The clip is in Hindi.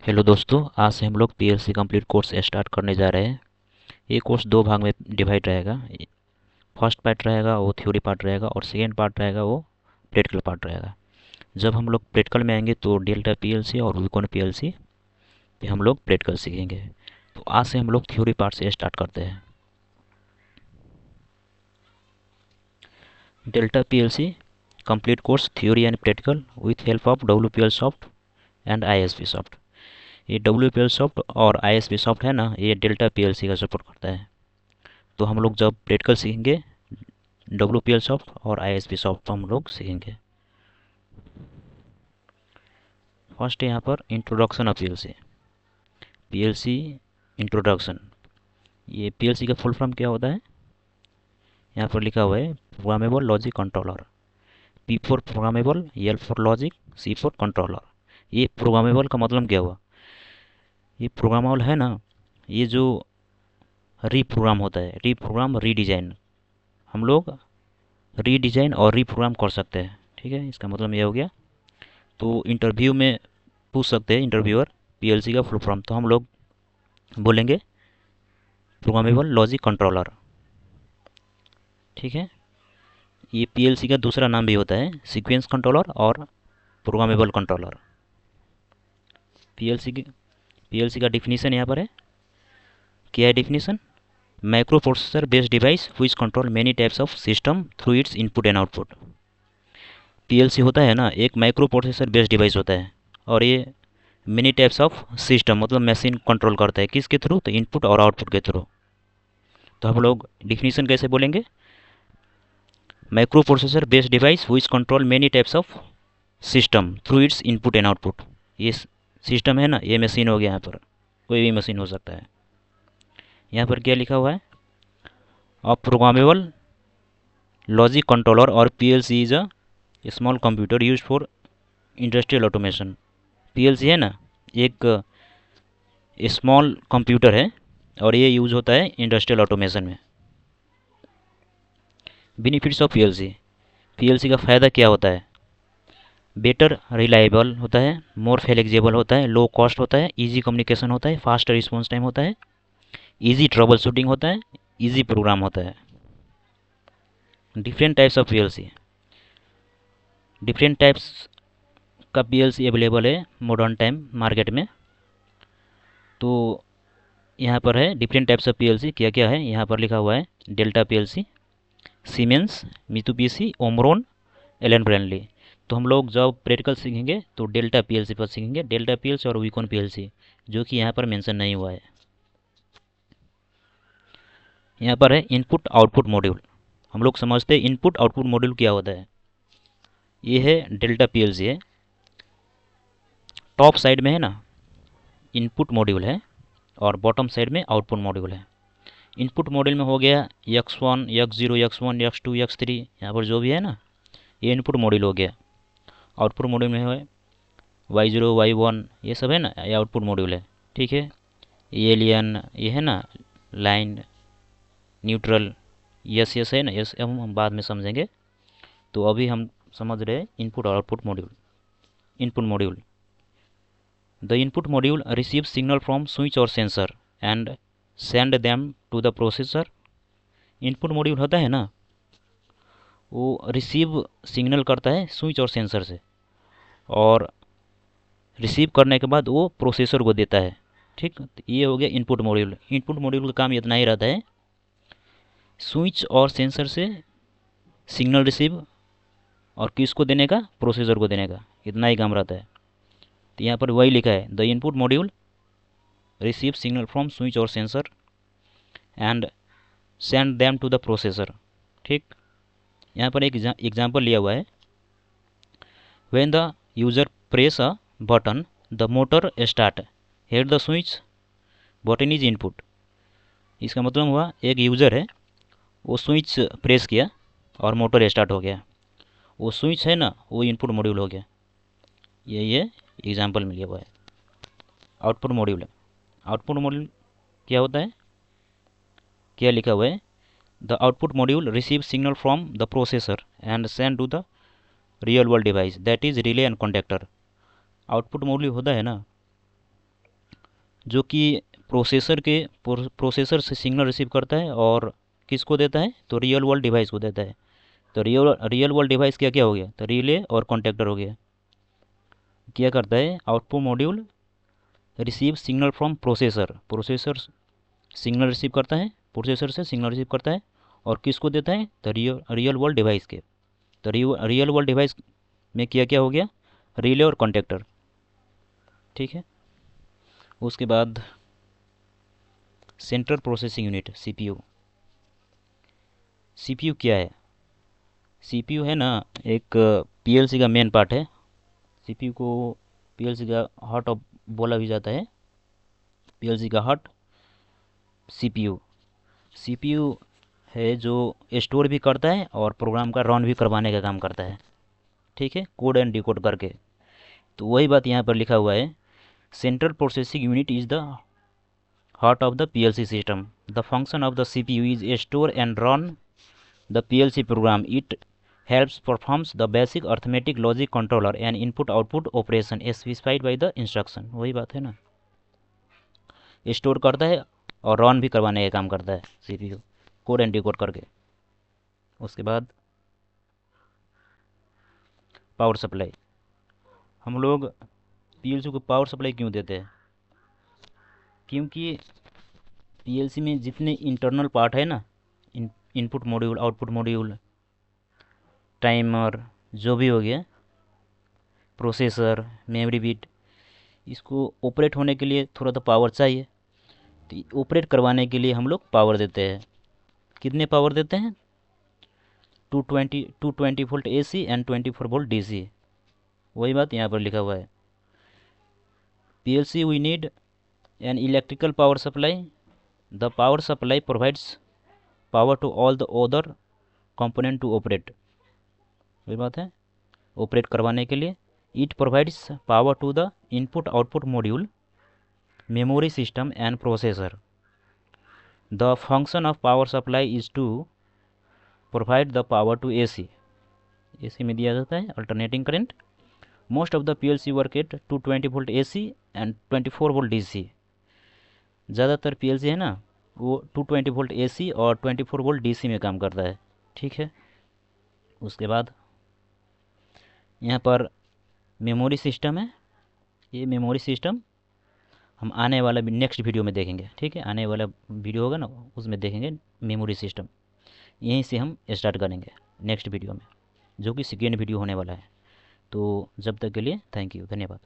हेलो दोस्तों, आज से हम लोग पीएलसी कंप्लीट कोर्स स्टार्ट करने जा रहे हैं। ये कोर्स दो भाग में डिवाइड रहेगा। फर्स्ट पार्ट रहेगा वो थ्योरी पार्ट रहेगा और सेकेंड पार्ट रहेगा वो प्रैक्टिकल पार्ट रहेगा। जब हम लोग प्रैक्टिकल में आएंगे तो डेल्टा पीएलसी और विकोन पीएलसी पे हम लोग प्रैक्टिकल सीखेंगे। तो आज से हम लोग थ्योरी पार्ट से स्टार्ट करते हैं। Delta PLC complete course theory and practical with help of WPL soft and ISP soft. ये डब्ल्यूपीएल सॉफ्ट और आईएसपी सॉफ्ट है ना, ये डेल्टा पीएलसी का सपोर्ट करता है। तो हम लोग जब प्रैक्टिकल सीखेंगे डब्ल्यूपीएल सॉफ्ट और आईएसपी सॉफ्ट हम लोग सीखेंगे। फर्स्ट यहाँ पर introduction of PLC. PLC introduction, ये पीएलसी का फुल फॉर्म क्या होता है? यहाँ पर लिखा हुआ है programmable logic controller. P for programmable, L for logic, C for controller. ये प्रोग्रामेबल का मतलब क्या हुआ? ये प्रोग्रामेबल है ना, ये जो रीप्रोग्राम होता है, रीप्रोग्राम रीडिज़ाइन, हम लोग रीडिज़ाइन और रीप्रोग्राम कर सकते हैं। ठीक है, इसका मतलब ये हो गया। तो इंटरव्यू में पूछ सकते हैं इंटरव्यूअर पीएलसी का फुल फॉर्म, तो हम लोग बोलेंगे प्रोग्रामेबल लॉजिक कंट्रोलर। ठीक है, ये पीएलसी का दूसरा नाम भी होता है सीक्वेंस कंट्रोलर और प्रोग्रामेबल कंट्रोलर। पीएलसी का डिफिनीशन यहाँ पर है। क्या है definition? Micro processor based device which control many types of system through it's input and output. PLC होता है ना, एक माइक्रो प्रोसेसर बेस्ड डिवाइस होता है और ये मेनी टाइप्स ऑफ सिस्टम मतलब मशीन कंट्रोल करता है। किसके थ्रू? तो इनपुट और आउटपुट के थ्रू। तो हम लोग डिफिनीशन कैसे बोलेंगे? Micro processor based device which control many types of system through it's input and output. ये सिस्टम है ना, ये मशीन हो गया। यहाँ पर कोई भी मशीन हो सकता है। यहाँ पर क्या लिखा हुआ है? अ प्रोग्रामेबल लॉजिक कंट्रोलर और PLC is a small computer use for industrial automation. PLC है ना, एक स्मॉल कंप्यूटर है और ये यूज होता है इंडस्ट्रियल ऑटोमेशन में। Benefits of PLC. पीएलसी का फ़ायदा क्या होता है? बेटर रिलायबल होता है, मोर फ्लेक्सिबल होता है, लो कॉस्ट होता है, इजी कम्युनिकेशन होता है, फास्ट रिस्पॉन्स टाइम होता है, इजी ट्रबल शूटिंग होता है, इजी प्रोग्राम होता है। Different types of PLC. Different types का पीएलसी अवेलेबल है मॉडर्न टाइम मार्केट में। तो यहाँ पर है डिफरेंट टाइप्स ऑफ पीएलसी क्या क्या है, यहाँ पर लिखा हुआ है। Delta PLC, Siemens, Mitsubishi, Omron, Allen Bradley. तो हम लोग जब प्रैक्टिकल सीखेंगे तो डेल्टा पीएलसी पर सीखेंगे, डेल्टा पीएलसी और विकॉन पीएलसी, जो कि यहाँ पर मेंशन नहीं हुआ है। यहाँ पर है इनपुट आउटपुट मॉड्यूल। हम लोग समझते हैं इनपुट आउटपुट मॉड्यूल क्या होता है। ये है डेल्टा पीएलसी है, टॉप साइड में है ना इनपुट मॉड्यूल है और बॉटम साइड में आउटपुट मॉड्यूल है। इनपुट मॉड्यूल में हो गया x1, x0, x1, x2, x3, यहाँ पर जो भी है ना ये इनपुट मॉड्यूल हो गया। आउटपुट मॉड्यूल में है y0, y1, ये सब है ना, ये आउटपुट मॉड्यूल है। ठीक है, ये एलियन, ये है ना लाइन, न्यूट्रल, यस यस है ना, यस हम बाद में समझेंगे। तो अभी हम समझ रहे हैं इनपुट और output module. Input module, the input module receive signal from switch और sensor and send them to the processor. Input module होता है ना, वो रिसीव सिग्नल करता है स्विच और सेंसर से और रिसीव करने के बाद वो प्रोसेसर को देता है। ठीक, ये हो गया इनपुट मॉड्यूल। इनपुट मॉड्यूल का काम इतना ही रहता है, स्विच और सेंसर से सिग्नल रिसीव और किसको देने का? प्रोसेसर को देने का, इतना ही काम रहता है। तो यहाँ पर वही लिखा है, the input module receive signal from switch और sensor and send them to the processor. ठीक, यहाँ पर एक एग्जाम्पल लिया हुआ है। When the user press a button the motor start, here the switch button is input. इसका मतलब हुआ एक यूज़र है, वो स्विच प्रेस किया और मोटर स्टार्ट हो गया। वो स्विच है ना, वो इनपुट मॉड्यूल हो गया। ये एग्जाम्पल में लिया हुआ है। आउटपुट मॉड्यूल है। आउटपुट मॉड्यूल क्या होता है, क्या लिखा हुआ है? The output module receive signal from the processor and send to the real world device that is relay and conductor. Output module होता है ना, जो कि प्रोसेसर से सिग्नल रिसीव करता है और किसको देता है, तो रियल वर्ल्ड डिवाइस को देता है। तो रियल वर्ल्ड डिवाइस क्या क्या हो गया, तो रिले और कॉन्टेक्टर हो गया। क्या करता है, output module receive signal from processor signal receive करता है, प्रोसेसर से सिग्नल रिसीव करता है और किसको देता है, तो रियल वर्ल्ड डिवाइस के। तो रियल वर्ल्ड डिवाइस में क्या क्या हो गया, रिले और कॉन्टेक्टर। ठीक है। उसके बाद central processing unit, CPU. CPU क्या है, सीपीयू है ना एक पीएलसी का मेन पार्ट है। सीपीयू को पीएलसी का हार्ट ऑफ बोला भी जाता है, पीएलसी का हार्ट सीपीयू। सीपीयू है जो स्टोर भी करता है और प्रोग्राम का रन भी करवाने का काम करता है। ठीक है, कोड एंड डिकोड करके। तो वही बात यहाँ पर लिखा हुआ है, central processing unit is the heart of the PLC system. The function of the CPU is store and run the PLC program. It helps performs the basic arithmetic logic controller and input output operation specified by the instruction। वही बात है ना, स्टोर करता है और रन भी करवाने का काम करता है सीपीयू, कोड एंड डिकोड करके। उसके बाद पावर सप्लाई। हम लोग पीएलसी को पावर सप्लाई क्यों देते हैं, क्योंकि पीएलसी में जितने इंटरनल पार्ट है ना, input module, output module, timer, जो भी हो गया, प्रोसेसर, मेमोरी बिट, इसको ऑपरेट होने के लिए थोड़ा तो पावर चाहिए। तो ऑपरेट करवाने के लिए हम लोग पावर देते हैं। कितने पावर देते हैं, 220 volt AC and 24 volt DC। वही बात यहाँ पर लिखा हुआ है, PLC we need an electrical power supply. The power supply provides power to all the other component to operate. वही बात है, ऑपरेट करवाने के लिए। It provides power to the input output module, memory system and processor. The function of power supply is to provide the power to AC। AC में दिया जाता है alternating current. Most of the PLC work at 220 volt AC and 24 volt DC। ज़्यादातर PLC है ना वो 220 वोल्ट AC और 24 वोल्ट DC में काम करता है। ठीक है। उसके बाद यहाँ पर मेमोरी सिस्टम है। ये मेमोरी सिस्टम हम आने वाला नेक्स्ट वीडियो में देखेंगे। ठीक है, आने वाला वीडियो होगा ना उसमें देखेंगे मेमोरी सिस्टम। यहीं से हम स्टार्ट करेंगे नेक्स्ट वीडियो में, जो कि सेकेंड वीडियो होने वाला है। तो जब तक के लिए थैंक यू, धन्यवाद।